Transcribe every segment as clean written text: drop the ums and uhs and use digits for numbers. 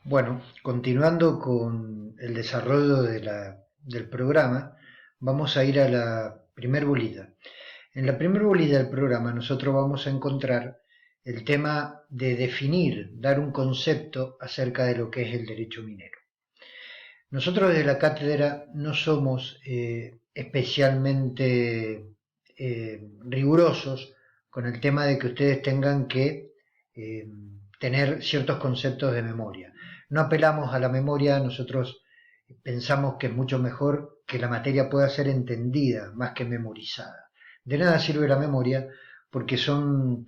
Bueno, continuando con el desarrollo del programa, vamos a ir a la primer bolita. En la primera bolita del programa nosotros vamos a encontrar el tema de definir, dar un concepto acerca de lo que es el derecho minero. Nosotros desde la cátedra no somos especialmente rigurosos con el tema de que ustedes tengan que eh, tener ciertos conceptos de memoria. No apelamos a la memoria, nosotros pensamos que es mucho mejor que la materia pueda ser entendida más que memorizada. De nada sirve la memoria porque es un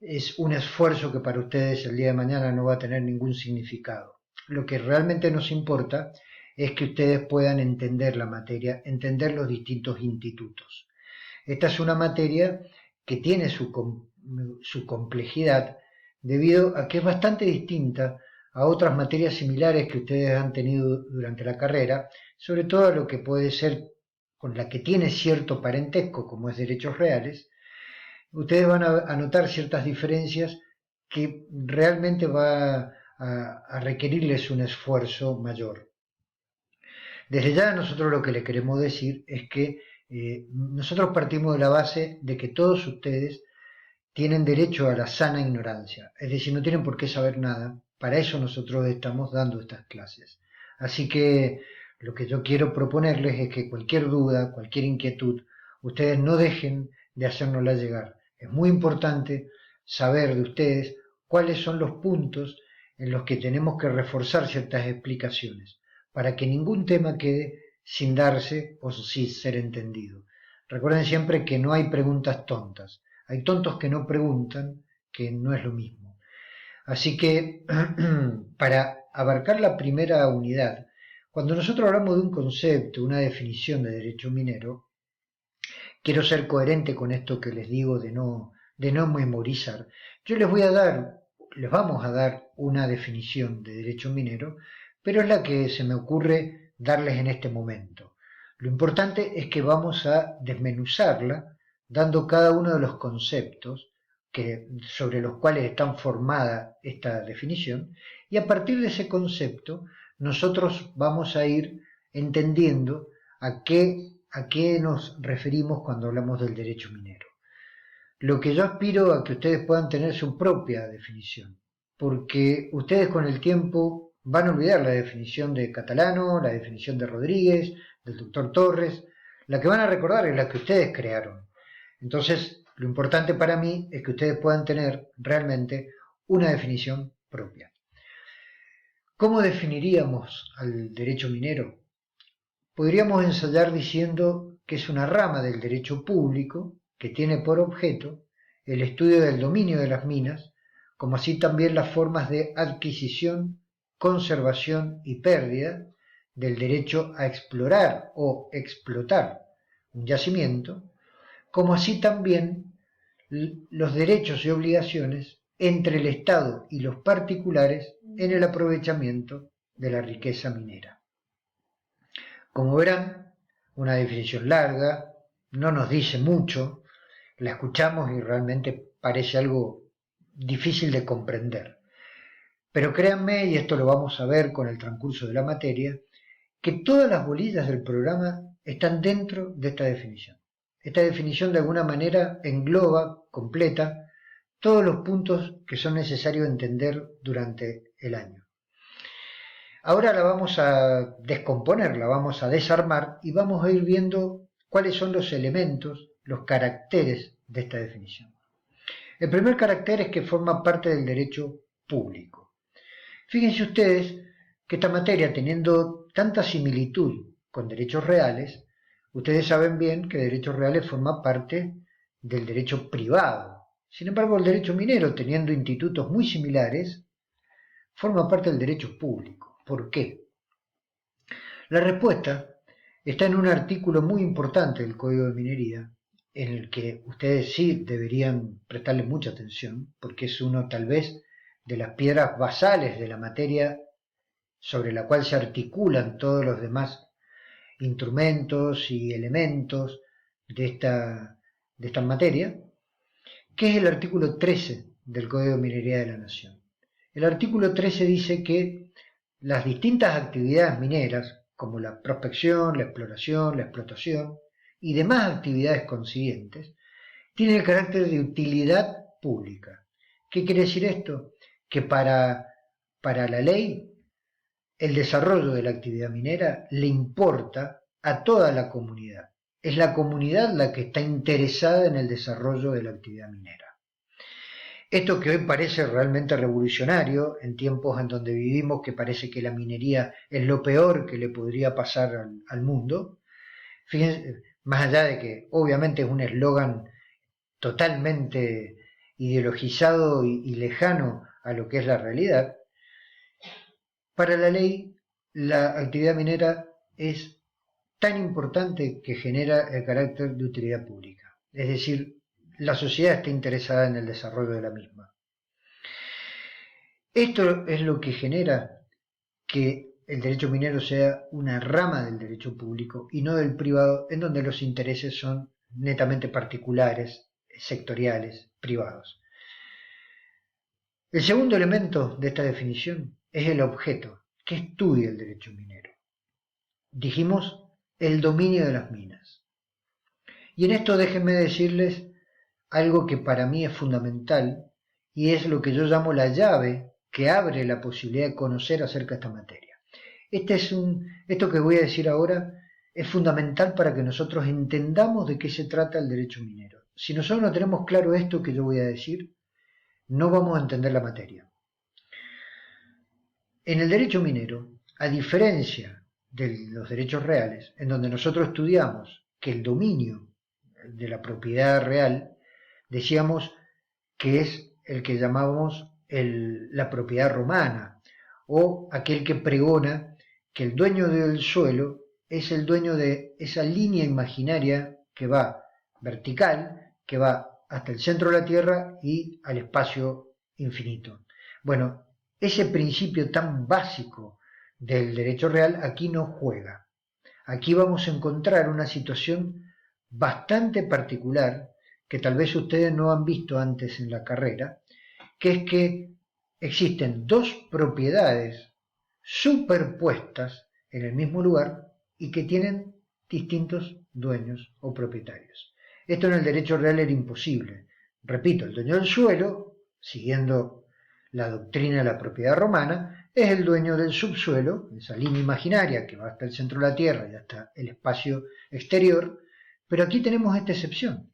esfuerzo que para ustedes el día de mañana no va a tener ningún significado. Lo que realmente nos importa es que ustedes puedan entender la materia, entender los distintos institutos. Esta es una materia que tiene su complejidad debido a que es bastante distinta a otras materias similares que ustedes han tenido durante la carrera, sobre todo a lo que puede ser con la que tiene cierto parentesco, como es derechos reales. Ustedes van a notar ciertas diferencias que realmente va a requerirles un esfuerzo mayor. Desde ya nosotros lo que le queremos decir es que nosotros partimos de la base de que todos ustedes tienen derecho a la sana ignorancia, es decir, no tienen por qué saber nada, para eso nosotros estamos dando estas clases. Así que lo que yo quiero proponerles es que cualquier duda, cualquier inquietud, ustedes no dejen de hacérnosla llegar. Es muy importante saber de ustedes cuáles son los puntos en los que tenemos que reforzar ciertas explicaciones, para que ningún tema quede sin darse o sin ser entendido. Recuerden siempre que no hay preguntas tontas. Hay tontos que no preguntan, que no es lo mismo. Así que, para abarcar la primera unidad, cuando nosotros hablamos de un concepto, una definición de derecho minero, quiero ser coherente con esto que les digo de no memorizar. Yo les vamos a dar una definición de derecho minero, pero es la que se me ocurre darles en este momento. Lo importante es que vamos a desmenuzarla dando cada uno de los conceptos sobre los cuales está formada esta definición, y a partir de ese concepto nosotros vamos a ir entendiendo a qué nos referimos cuando hablamos del derecho minero. Lo que yo aspiro a que ustedes puedan tener su propia definición, porque ustedes con el tiempo van a olvidar la definición de Catalano, la definición de Rodríguez, del doctor Torres. La que van a recordar es la que ustedes crearon. Entonces, lo importante para mí es que ustedes puedan tener realmente una definición propia. ¿Cómo definiríamos al derecho minero? Podríamos ensayar diciendo que es una rama del derecho público que tiene por objeto el estudio del dominio de las minas, como así también las formas de adquisición, conservación y pérdida del derecho a explorar o explotar un yacimiento, como así también los derechos y obligaciones entre el Estado y los particulares en el aprovechamiento de la riqueza minera. Como verán, una definición larga, no nos dice mucho, la escuchamos y realmente parece algo difícil de comprender. Pero créanme, y esto lo vamos a ver con el transcurso de la materia, que todas las bolillas del programa están dentro de esta definición. Esta definición de alguna manera engloba, completa, todos los puntos que son necesarios entender durante el año. Ahora la vamos a descomponer, la vamos a desarmar y vamos a ir viendo cuáles son los elementos, los caracteres de esta definición. El primer carácter es que forma parte del derecho público. Fíjense ustedes que esta materia, teniendo tanta similitud con derechos reales, ustedes saben bien que derechos reales forma parte del derecho privado. Sin embargo, el derecho minero, teniendo institutos muy similares, forma parte del derecho público. ¿Por qué? La respuesta está en un artículo muy importante del Código de Minería, en el que ustedes sí deberían prestarle mucha atención, porque es uno tal vez de las piedras basales de la materia sobre la cual se articulan todos los demás instrumentos y elementos de esta materia, que es el artículo 13 del Código de Minería de la Nación. El artículo 13 dice que las distintas actividades mineras, como la prospección, la exploración, la explotación y demás actividades consiguientes, tienen el carácter de utilidad pública. ¿Qué quiere decir esto? Que para la ley el desarrollo de la actividad minera le importa a toda la comunidad. Es la comunidad la que está interesada en el desarrollo de la actividad minera. Esto que hoy parece realmente revolucionario, en tiempos en donde vivimos, que parece que la minería es lo peor que le podría pasar al mundo, fíjense, más allá de que obviamente es un eslogan totalmente ideologizado y lejano a lo que es la realidad, para la ley la actividad minera es tan importante que genera el carácter de utilidad pública. Es decir, la sociedad está interesada en el desarrollo de la misma. Esto es lo que genera que el derecho minero sea una rama del derecho público y no del privado, en donde los intereses son netamente particulares, sectoriales, privados. El segundo elemento de esta definición es el objeto que estudia el derecho minero. Dijimos el dominio de las minas. Y en esto déjenme decirles algo que para mí es fundamental y es lo que yo llamo la llave que abre la posibilidad de conocer acerca de esta materia. Esto que voy a decir ahora es fundamental para que nosotros entendamos de qué se trata el derecho minero. Si nosotros no tenemos claro esto que yo voy a decir, no vamos a entender la materia. En el derecho minero, a diferencia de los derechos reales, en donde nosotros estudiamos que el dominio de la propiedad real, decíamos que es el que llamábamos la propiedad romana, o aquel que pregona que el dueño del suelo es el dueño de esa línea imaginaria que va vertical, que va hasta el centro de la Tierra y al espacio infinito. Bueno, ese principio tan básico del derecho real aquí no juega. Aquí vamos a encontrar una situación bastante particular que tal vez ustedes no han visto antes en la carrera, que es que existen dos propiedades superpuestas en el mismo lugar y que tienen distintos dueños o propietarios. Esto en el derecho real era imposible. Repito, el dueño del suelo, siguiendo la doctrina de la propiedad romana, es el dueño del subsuelo, esa línea imaginaria que va hasta el centro de la Tierra y hasta el espacio exterior, pero aquí tenemos esta excepción,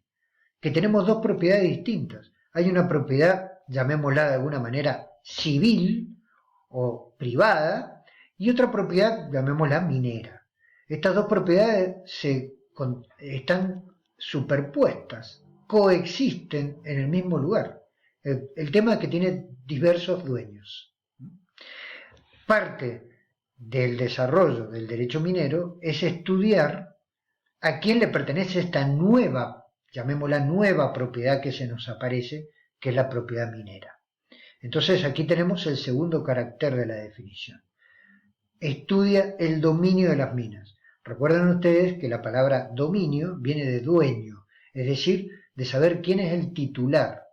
que tenemos dos propiedades distintas. Hay una propiedad, llamémosla de alguna manera, civil o privada, y otra propiedad, llamémosla minera. Estas dos propiedades están superpuestas, coexisten en el mismo lugar. El tema es que tiene diversos dueños. Parte del desarrollo del derecho minero es estudiar a quién le pertenece esta nueva, llamémosla nueva propiedad que se nos aparece, que es la propiedad minera. Entonces aquí tenemos el segundo carácter de la definición. Estudia el dominio de las minas. Recuerden ustedes que la palabra dominio viene de dueño, es decir, de saber quién es el titular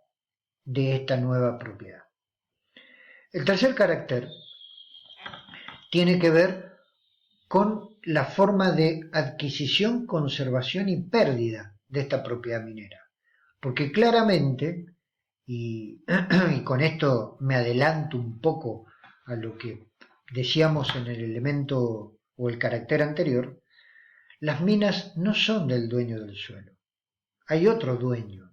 de esta nueva propiedad. El tercer carácter tiene que ver con la forma de adquisición, conservación y pérdida de esta propiedad minera. Porque claramente, y con esto me adelanto un poco a lo que decíamos en el elemento o el carácter anterior, las minas no son del dueño del suelo. Hay otro dueño,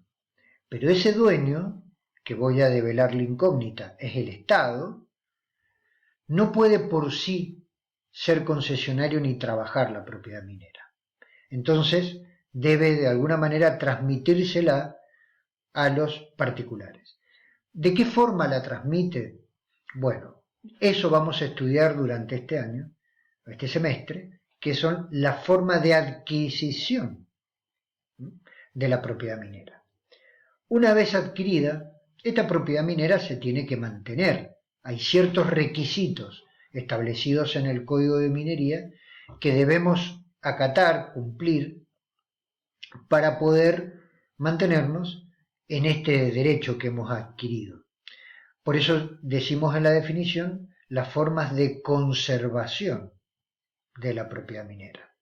pero ese dueño, que voy a develar la incógnita, es el Estado, no puede por sí ser concesionario ni trabajar la propiedad minera. Entonces, debe de alguna manera transmitírsela a los particulares. ¿De qué forma la transmite? Bueno, eso vamos a estudiar durante este año, este semestre, que son la forma de adquisición de la propiedad minera. Una vez adquirida, esta propiedad minera se tiene que mantener. Hay ciertos requisitos establecidos en el Código de Minería que debemos acatar, cumplir, para poder mantenernos en este derecho que hemos adquirido. Por eso decimos en la definición las formas de conservación de la propiedad minera.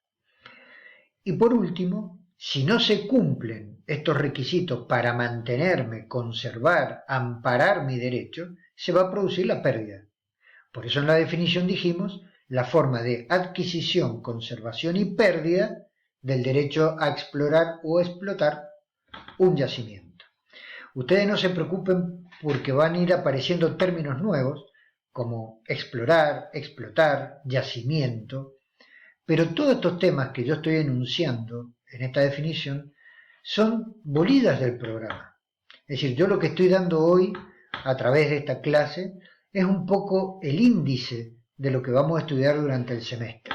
Y por último, si no se cumplen estos requisitos para mantenerme, conservar, amparar mi derecho, se va a producir la pérdida. Por eso en la definición dijimos la forma de adquisición, conservación y pérdida del derecho a explorar o explotar un yacimiento. Ustedes no se preocupen porque van a ir apareciendo términos nuevos como explorar, explotar, yacimiento, pero todos estos temas que yo estoy enunciando en esta definición son bolidas del programa. Es decir, yo lo que estoy dando hoy a través de esta clase es un poco el índice de lo que vamos a estudiar durante el semestre.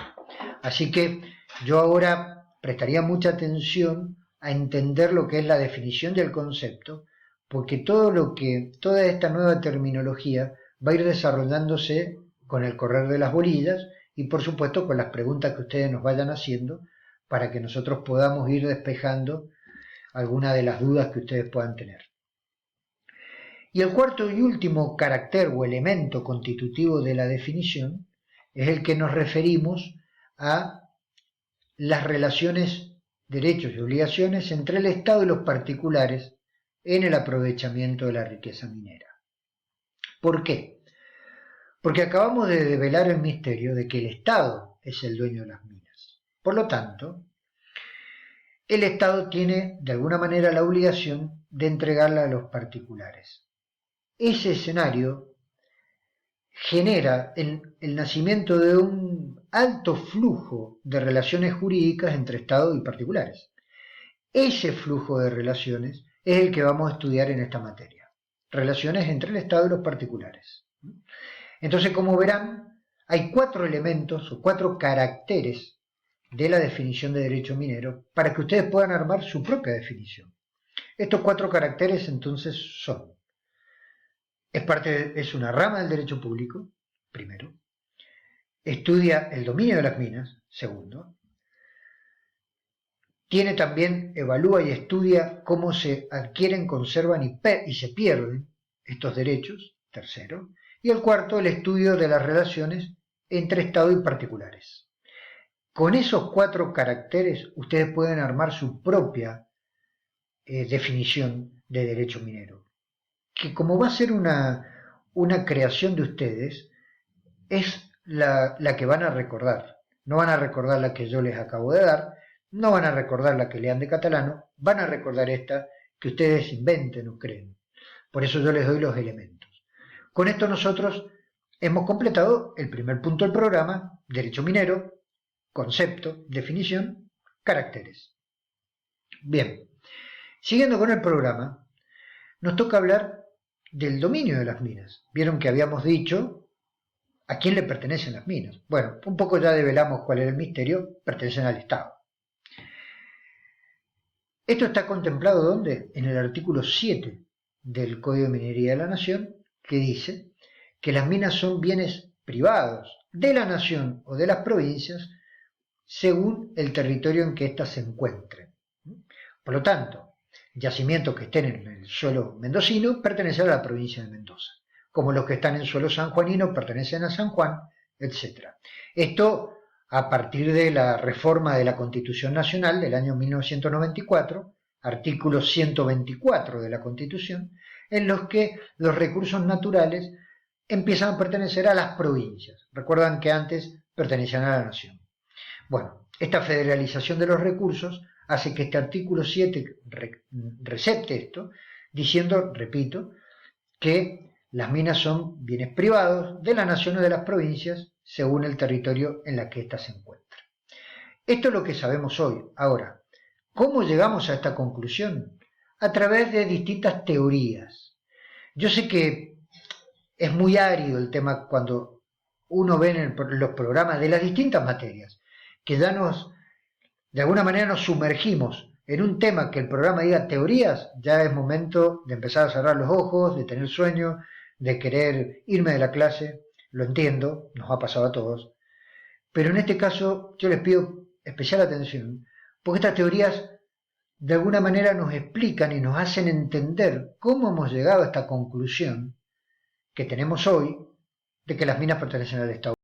Así que yo ahora prestaría mucha atención a entender lo que es la definición del concepto, porque toda esta nueva terminología va a ir desarrollándose con el correr de las bolillas y por supuesto con las preguntas que ustedes nos vayan haciendo para que nosotros podamos ir despejando algunas de las dudas que ustedes puedan tener. Y el cuarto y último carácter o elemento constitutivo de la definición es el que nos referimos a las relaciones, derechos y obligaciones entre el Estado y los particulares en el aprovechamiento de la riqueza minera. ¿Por qué? Porque acabamos de develar el misterio de que el Estado es el dueño de las minas. Por lo tanto, el Estado tiene de alguna manera la obligación de entregarla a los particulares. Ese escenario genera el nacimiento de un alto flujo de relaciones jurídicas entre Estado y particulares. Ese flujo de relaciones es el que vamos a estudiar en esta materia. Relaciones entre el Estado y los particulares. Entonces, como verán, hay 4 elementos o 4 caracteres de la definición de derecho minero para que ustedes puedan armar su propia definición. Estos 4 caracteres entonces son: es una rama del derecho público, primero; estudia el dominio de las minas, segundo; evalúa y estudia cómo se adquieren, conservan y se pierden estos derechos, tercero; y el cuarto, el estudio de las relaciones entre Estado y particulares. Con esos 4 caracteres ustedes pueden armar su propia definición de derecho minero, que como va a ser una creación de ustedes, es la que van a recordar. No van a recordar la que yo les acabo de dar, no van a recordar la que lean de catalano, van a recordar esta que ustedes inventen o creen. Por eso yo les doy los elementos. Con esto nosotros hemos completado el primer punto del programa: derecho minero, concepto, definición, caracteres. Bien, siguiendo con el programa, nos toca hablar del dominio de las minas. Vieron que habíamos dicho a quién le pertenecen las minas. Bueno, un poco ya develamos cuál era el misterio: pertenecen al Estado. Esto está contemplado ¿dónde? En el artículo 7 del Código de Minería de la Nación, que dice que las minas son bienes privados de la nación o de las provincias según el territorio en que éstas se encuentren. Por lo tanto, yacimientos que estén en el suelo mendocino pertenecen a la provincia de Mendoza, como los que están en suelo sanjuanino pertenecen a San Juan, etc. Esto a partir de la reforma de la Constitución Nacional del año 1994, artículo 124 de la Constitución, en los que los recursos naturales empiezan a pertenecer a las provincias. Recuerdan que antes pertenecían a la nación. Bueno, esta federalización de los recursos hace que este artículo 7 recepte esto, diciendo, repito, que las minas son bienes privados de la nación o de las provincias según el territorio en la que éstas se encuentran. Esto es lo que sabemos hoy. Ahora, ¿cómo llegamos a esta conclusión? A través de distintas teorías. Yo sé que es muy árido el tema cuando uno ve en los programas de las distintas materias, que ya de alguna manera nos sumergimos en un tema que el programa diga teorías, ya es momento de empezar a cerrar los ojos, de tener sueño, de querer irme de la clase. Lo entiendo, nos ha pasado a todos, pero en este caso yo les pido especial atención, porque estas teorías de alguna manera nos explican y nos hacen entender cómo hemos llegado a esta conclusión que tenemos hoy de que las minas pertenecen al Estado.